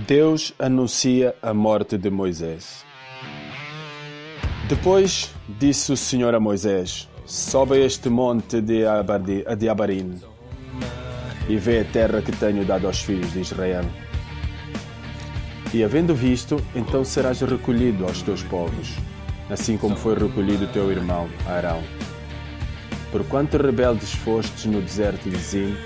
Deus anuncia a morte de Moisés. Depois disse o Senhor a Moisés: sobe a este monte de Abarim e vê a terra que tenho dado aos filhos de Israel. E havendo visto, então serás recolhido aos teus povos, assim como foi recolhido teu irmão Arão. Porquanto rebeldes fostes no deserto de Zim,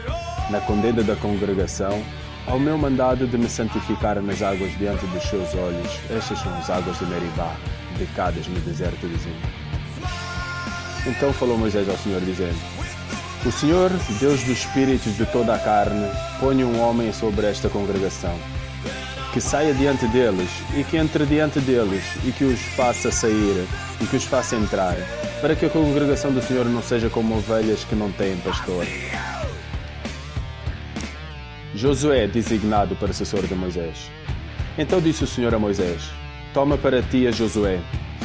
na contenda da congregação, ao meu mandado de me santificar nas águas diante dos seus olhos, estas são as águas de Meribá, becadas no deserto de Zim. Então falou Moisés ao Senhor, dizendo: o Senhor, Deus dos espíritos de toda a carne, ponha um homem sobre esta congregação, que saia diante deles, e que entre diante deles, e que os faça sair, e que os faça entrar, para que a congregação do Senhor não seja como ovelhas que não têm pastor. Josué, designado para assessor de Moisés. Então disse o Senhor a Moisés: toma para ti a Josué,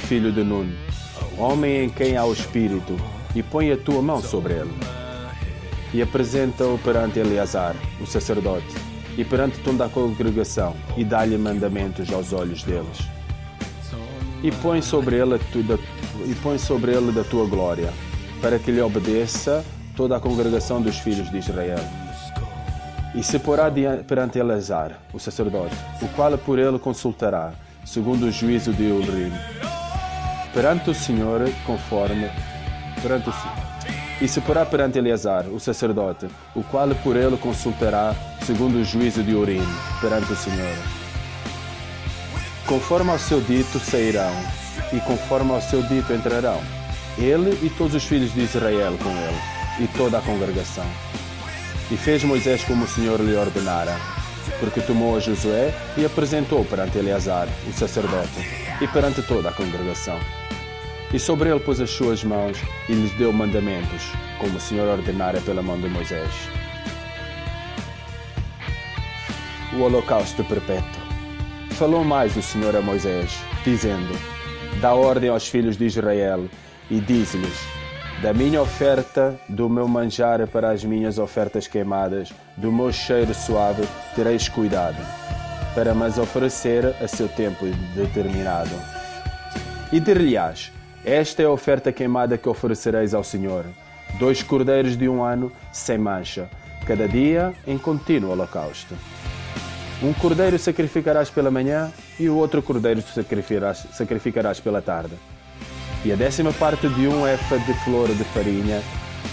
filho de Nun, homem em quem há o Espírito, e põe a tua mão sobre ele. E apresenta-o perante Eleazar, o sacerdote, e perante toda a congregação, e dá-lhe mandamentos aos olhos deles. E põe sobre ele da tua glória, para que lhe obedeça toda a congregação dos filhos de Israel. E se porá perante Eleazar, o sacerdote, o qual por ele consultará, segundo o juízo de Urim, perante o Senhor, E se porá perante Eleazar, o sacerdote, o qual por ele consultará, segundo o juízo de Urim, perante o Senhor. Conforme ao seu dito sairão, e conforme ao seu dito entrarão, ele e todos os filhos de Israel com ele, e toda a congregação. E fez Moisés como o Senhor lhe ordenara, porque tomou a Josué e apresentou perante Eleazar, o sacerdote, e perante toda a congregação. E sobre ele pôs as suas mãos e lhes deu mandamentos, como o Senhor ordenara pela mão de Moisés. O holocausto perpétuo. Falou mais o Senhor a Moisés, dizendo: dá ordem aos filhos de Israel e diz-lhes: da minha oferta, do meu manjar para as minhas ofertas queimadas, do meu cheiro suave, tereis cuidado, para mas oferecer a seu tempo determinado. E dir-lhe-ás: esta é a oferta queimada que oferecereis ao Senhor: 2 cordeiros de 1 ano, sem mancha, cada dia em contínuo holocausto. 1 cordeiro sacrificarás pela manhã, e o outro cordeiro sacrificarás pela tarde. E a 10ª parte de 1 efa de flor de farinha,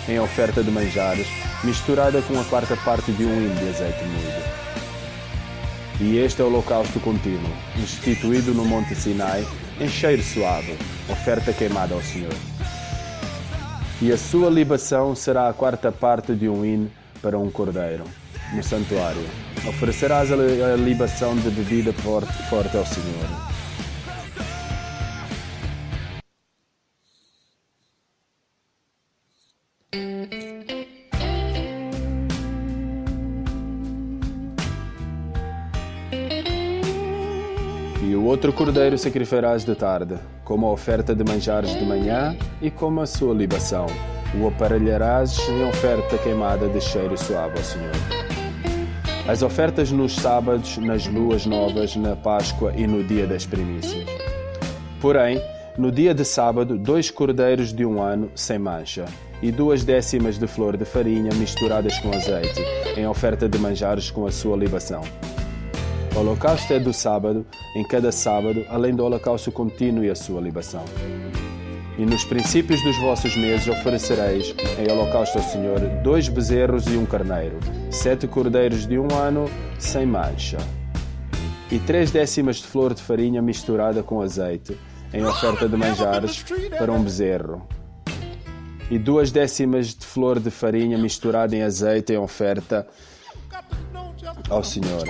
em oferta de manjares, misturada com a 4ª parte de 1 hin de azeite moído. E este é o holocausto contínuo, instituído no Monte Sinai, em cheiro suave, oferta queimada ao Senhor. E a sua libação será a 4ª parte de 1 hin para 1 cordeiro. No santuário, oferecerás a libação de bebida forte ao Senhor. E o outro cordeiro sacrificarás de tarde, como a oferta de manjares de manhã e como a sua libação. O aparelharás em oferta queimada de cheiro suave ao Senhor. As ofertas nos sábados, nas luas novas, na Páscoa e no dia das primícias. Porém, no dia de sábado, 2 cordeiros de 1 ano, sem mancha, e 2 décimas de flor de farinha misturadas com azeite, em oferta de manjares com a sua libação. O holocausto é do sábado, em cada sábado, além do holocausto contínuo e a sua libação. E nos princípios dos vossos meses oferecereis, em holocausto ao Senhor, 2 bezerros e 1 carneiro, 7 cordeiros de 1 ano, sem mancha, e 3 décimas de flor de farinha misturada com azeite, em oferta de manjares para 1 bezerro, e 2 décimas de flor de farinha misturada em azeite, em oferta ao Senhor.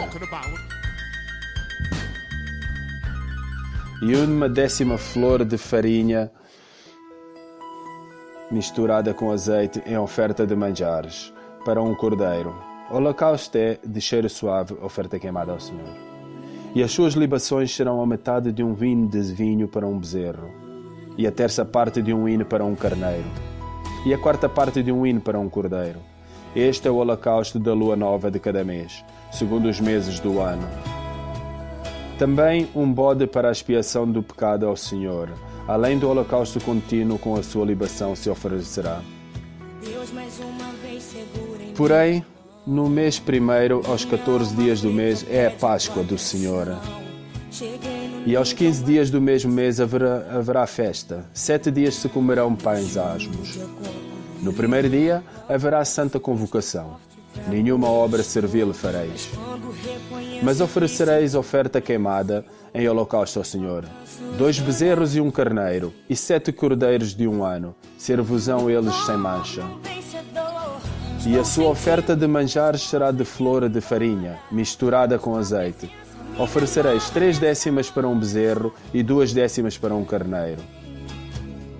E 1 décima flor de farinha misturada com azeite em oferta de manjares, para 1 cordeiro. O holocausto é de cheiro suave, oferta queimada ao Senhor. E as suas libações serão a metade de 1 hin de vinho para 1 bezerro, e a 1/3 parte de 1 hin para 1 carneiro, e a quarta parte de um hino para um cordeiro. Este é o holocausto da lua nova de cada mês, segundo os meses do ano. Também um bode para a expiação do pecado ao Senhor, além do holocausto contínuo com a sua libação se oferecerá. Porém, no mês primeiro, aos 14 dias do mês, é a Páscoa do Senhor. E aos 15 dias do mesmo mês haverá festa. 7 dias se comerão pães asmos. No primeiro dia haverá santa convocação. Nenhuma obra servil fareis. Mas oferecereis oferta queimada em holocausto ao Senhor. 2 bezerros e um carneiro, e 7 cordeiros de um ano. Ser-vos-ão eles sem mancha. E a sua oferta de manjares será de flor de farinha, misturada com azeite. Oferecereis 3 décimas para um bezerro e 2 décimas para um carneiro.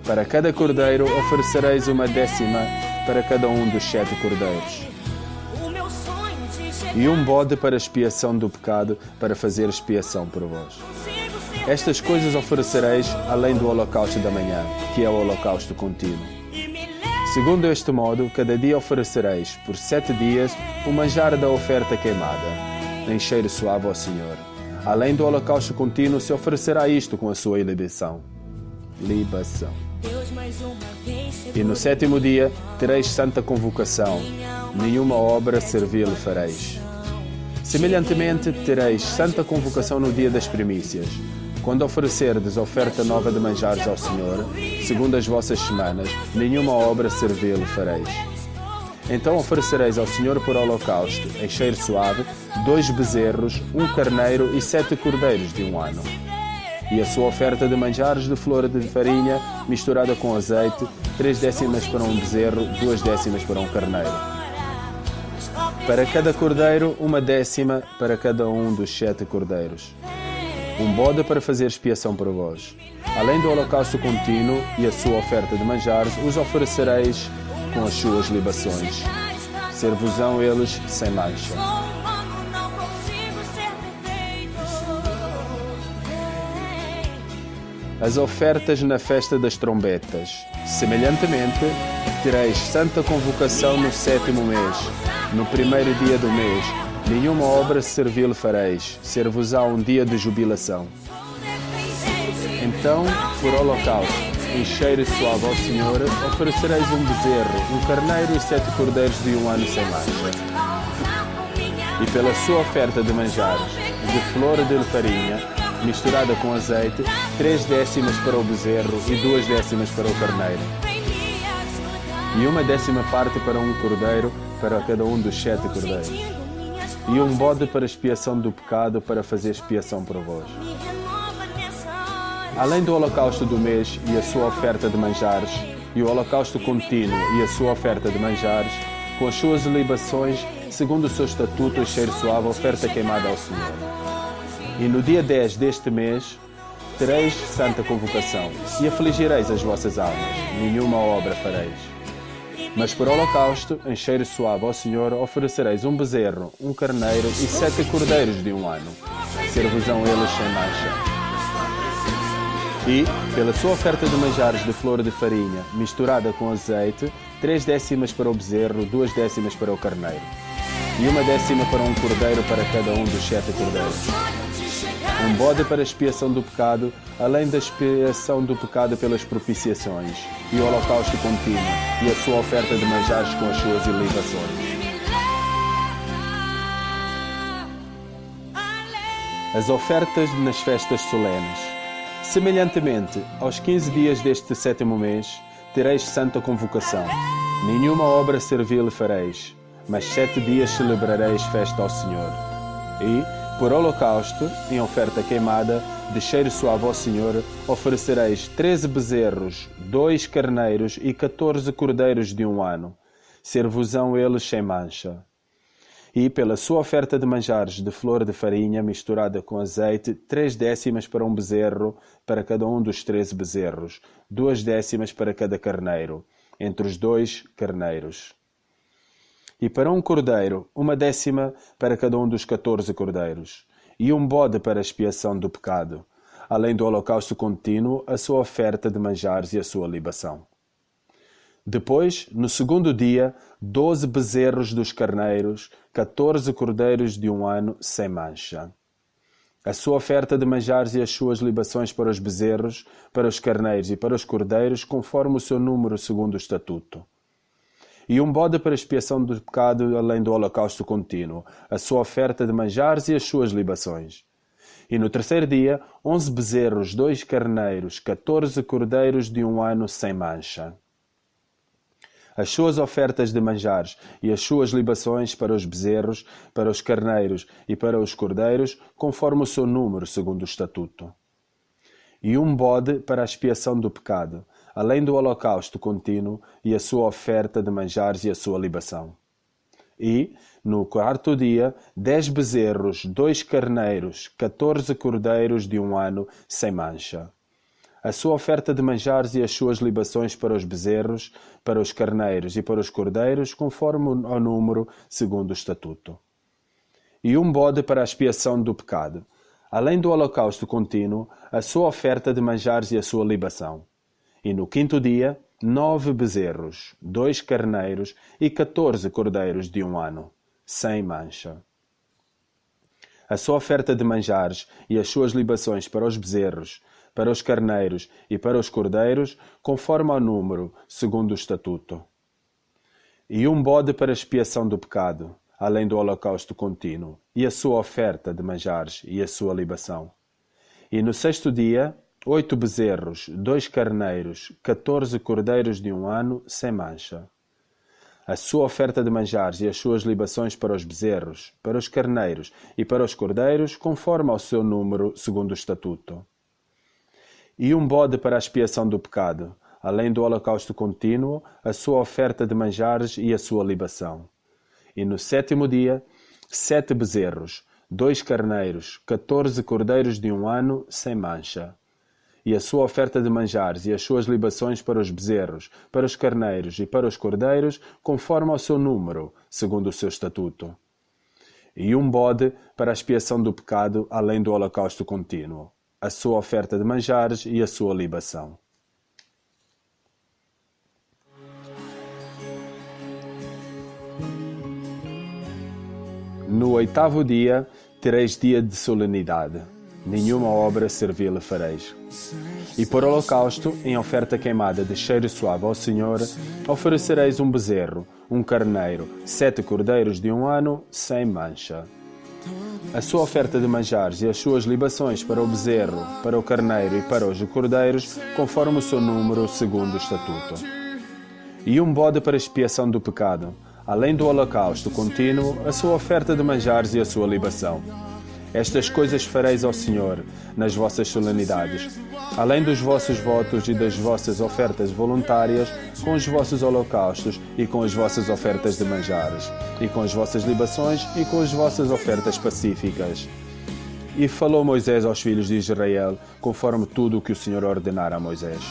Para cada cordeiro oferecereis 1 décima para cada um dos 7 cordeiros. E um bode para expiação do pecado, para fazer expiação por vós. Estas coisas oferecereis além do holocausto da manhã, que é o holocausto contínuo. Segundo este modo, cada dia oferecereis, por 7 dias, o manjar da oferta queimada, em cheiro suave ao Senhor. Além do holocausto contínuo, se oferecerá isto com a sua libação. E no 7º dia tereis santa convocação, nenhuma obra servil fareis. Semelhantemente, tereis santa convocação no dia das primícias, quando oferecerdes oferta nova de manjares ao Senhor, segundo as vossas semanas, nenhuma obra servil fareis. Então oferecereis ao Senhor por holocausto, em cheiro suave, 2 bezerros, 1 carneiro e 7 cordeiros de um ano. E a sua oferta de manjares de flor de farinha, misturada com azeite, 3 décimas para um bezerro, 2 décimas para um carneiro. Para cada cordeiro, 1 décima para cada um dos 7 cordeiros. Um bode para fazer expiação por vós. Além do holocausto contínuo e a sua oferta de manjares, os oferecereis com as suas libações. Ser-vos-ão eles sem mancha. As ofertas na festa das trombetas. Semelhantemente, tereis santa convocação no 7º mês, no primeiro dia do mês. Nenhuma obra servil fareis, ser-vos-á um dia de jubilação. Então, por holocausto, em cheiro suave ao Senhor, oferecereis um bezerro, um carneiro e 7 cordeiros de um ano sem mancha. E pela sua oferta de manjares, de flor de farinha, misturada com azeite, 3 décimas para o bezerro e 2 décimas para o carneiro. E 1 décima parte para um cordeiro, para cada um dos 7 cordeiros. E um bode para expiação do pecado, para fazer expiação por vós. Além do holocausto do mês e a sua oferta de manjares, e o holocausto contínuo e a sua oferta de manjares, com as suas libações, segundo o seu estatuto, e cheiro suave, oferta queimada ao Senhor. E no dia 10 deste mês, tereis santa convocação, e afligireis as vossas almas, nenhuma obra fareis. Mas por holocausto, em cheiro suave ao Senhor, oferecereis um bezerro, um carneiro e 7 cordeiros de um ano. Ser-vos-ão eles sem mancha. E, pela sua oferta de manjares de flor de farinha, misturada com azeite, 3 décimas para o bezerro, 2 décimas para o carneiro. E 1 décima para um cordeiro para cada um dos 7 cordeiros. Um bode para expiação do pecado, além da expiação do pecado pelas propiciações, e o holocausto contínuo, e a sua oferta de manjares com as suas libações. As ofertas nas festas solenes. Semelhantemente, aos 15 dias deste 7º mês, tereis santa convocação. Nenhuma obra servil fareis, mas 7 dias celebrareis festa ao Senhor. E, por holocausto, em oferta queimada, de cheiro suave ao Senhor, oferecereis 13 bezerros, 2 carneiros e 14 cordeiros de um ano. Ser-vos-ão eles sem mancha. E, pela sua oferta de manjares de flor de farinha misturada com azeite, 3 décimas para um bezerro, para cada um dos 13 bezerros, 2 décimas para cada carneiro, entre os 2 carneiros. E para um cordeiro, 1 décima para cada um dos 14 cordeiros, e um bode para a expiação do pecado, além do holocausto contínuo, a sua oferta de manjares e a sua libação. Depois, no segundo dia, 12 bezerros dos carneiros, 14 cordeiros de 1 ano sem mancha. A sua oferta de manjares e as suas libações para os bezerros, para os carneiros e para os cordeiros, conforme o seu número segundo o estatuto. E um bode para expiação do pecado, além do holocausto contínuo, a sua oferta de manjares e as suas libações. E no terceiro dia, 11 bezerros, 2 carneiros, 14 cordeiros de 1 ano sem mancha. As suas ofertas de manjares e as suas libações para os bezerros, para os carneiros e para os cordeiros, conforme o seu número, segundo o estatuto. E um bode para a expiação do pecado, além do holocausto contínuo e a sua oferta de manjares e a sua libação. E, no quarto dia, 10 bezerros, 2 carneiros, 14 cordeiros de 1 ano sem mancha. A sua oferta de manjares e as suas libações para os bezerros, para os carneiros e para os cordeiros, conforme o número, segundo o estatuto. E um bode para a expiação do pecado, além do holocausto contínuo, a sua oferta de manjares e a sua libação. E no quinto dia, 9 bezerros, 2 carneiros e 14 cordeiros de 1 ano, sem mancha. A sua oferta de manjares e as suas libações para os bezerros, para os carneiros e para os cordeiros, conforme ao número, segundo o estatuto. E um bode para expiação do pecado, além do holocausto contínuo, e a sua oferta de manjares e a sua libação. E no sexto dia, 8 bezerros, 2 carneiros, 14 cordeiros de 1 ano, sem mancha. A sua oferta de manjares e as suas libações para os bezerros, para os carneiros e para os cordeiros, conforme ao seu número, segundo o estatuto. E um bode para a expiação do pecado, além do holocausto contínuo, a sua oferta de manjares e a sua libação. E no sétimo dia, 7 bezerros, 2 carneiros, 14 cordeiros de 1 ano, sem mancha. E a sua oferta de manjares e as suas libações para os bezerros, para os carneiros e para os cordeiros, conforme ao seu número, segundo o seu estatuto. E um bode para a expiação do pecado, além do holocausto contínuo, a sua oferta de manjares e a sua libação. No oitavo dia, tereis dia de solenidade. Nenhuma obra servil fareis. E por holocausto, em oferta queimada de cheiro suave ao Senhor, oferecereis um bezerro, um carneiro, 7 cordeiros de 1 ano, sem mancha. A sua oferta de manjares e as suas libações para o bezerro, para o carneiro e para os cordeiros, conforme o seu número, segundo o estatuto. E um bode para expiação do pecado, além do holocausto contínuo, a sua oferta de manjares e a sua libação. Estas coisas fareis ao Senhor nas vossas solenidades, além dos vossos votos e das vossas ofertas voluntárias, com os vossos holocaustos e com as vossas ofertas de manjares, e com as vossas libações e com as vossas ofertas pacíficas. E falou Moisés aos filhos de Israel, conforme tudo o que o Senhor ordenara a Moisés.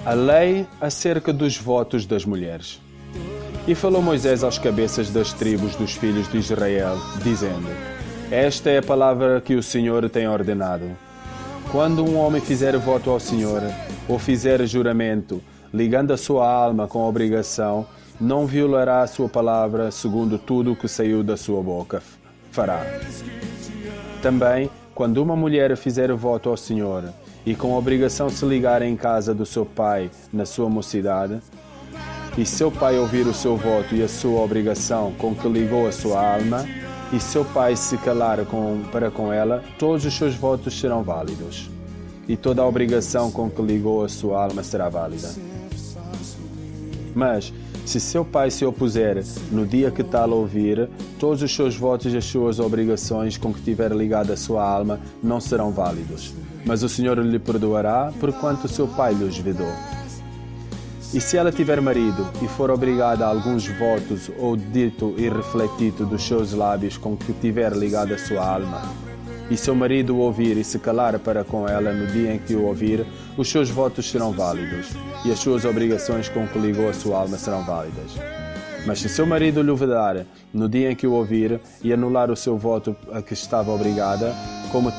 A lei acerca dos votos das mulheres. E falou Moisés aos cabeças das tribos dos filhos de Israel, dizendo: Esta é a palavra que o Senhor tem ordenado. Quando um homem fizer voto ao Senhor, ou fizer juramento, ligando a sua alma com obrigação, não violará a sua palavra, segundo tudo o que saiu da sua boca fará. Também, quando uma mulher fizer voto ao Senhor, e com obrigação se ligar em casa do seu pai na sua mocidade, e seu pai ouvir o seu voto e a sua obrigação com que ligou a sua alma, e seu pai se calar para com ela, todos os seus votos serão válidos, e toda a obrigação com que ligou a sua alma será válida. Mas, se seu pai se opuser no dia que tal ouvir, todos os seus votos e as suas obrigações com que tiver ligado a sua alma não serão válidos, mas o Senhor lhe perdoará, porquanto seu pai lhe os vedou. E se ela tiver marido e for obrigada a alguns votos ou dito e refletido dos seus lábios com que tiver ligado a sua alma, e seu marido o ouvir e se calar para com ela no dia em que o ouvir, os seus votos serão válidos, e as suas obrigações com que ligou a sua alma serão válidas. Mas se seu marido lhe vedar no dia em que o ouvir e anular o seu voto a que estava obrigada, como